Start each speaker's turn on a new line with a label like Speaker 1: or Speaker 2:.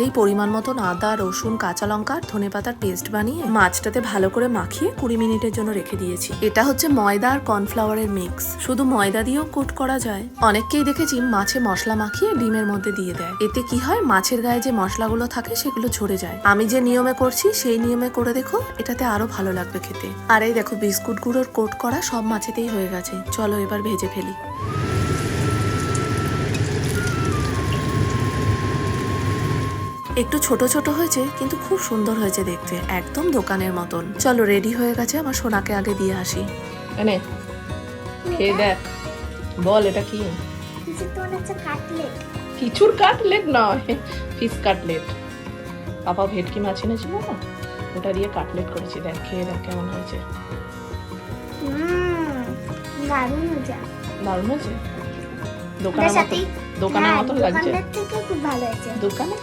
Speaker 1: এই পরিমাণ মতন আদা, রসুন, কাঁচা লঙ্কা, ধনেপাতার পেস্ট বানিয়ে মাছটাতে ভালো করে মাখিয়ে 20 মিনিটের জন্য রেখে দিয়েছি। এটা হচ্ছে ময়দা আর কর্নফ্লাওয়ারের মিক্স। শুধু ময়দা দিয়েও কোট করা যায়। অনেককেই দেখেছি মাছে মশলা মাখিয়ে ডিমের মধ্যে দিয়ে দেয়। এতে কি হয়, মাছের গায়ে যে মশলাগুলো থাকে সেগুলো ঝরে যায়। আমি যে নিয়মে করছি সেই নিয়মে করে দেখো, এটাতে আরো ভালো লাগবে খেতে। আর এই দেখো বিস্কুট গুঁড়োর কোট করা সব মাছেতেই হয়ে গেছে। চলো এবার ভেজে ফেলি। একটু ছোট ছোট হয়েছে কিন্তু খুব সুন্দর হয়েছে দেখতে, একদম দোকানের মতন। চলো রেডি হয়ে গেছে, আমার সোনাকে আগে দিয়ে আসি। এনে খেয়ে দেখ, বল এটা কি? কিছুর কাটলেট নয়, ফিশ কাটলেট। পাপা ভেটকি মাছ এনেছিল না, ওটা দিয়ে কাটলেট করেছি। দেখ খেয়ে দেখ কেমন হয়েছে।
Speaker 2: দারুণ হয়েছে।
Speaker 1: দারুণ হয়েছে, দোকানের মতন লাগছে।
Speaker 2: খুব ভালো হয়েছে।
Speaker 1: দোকানে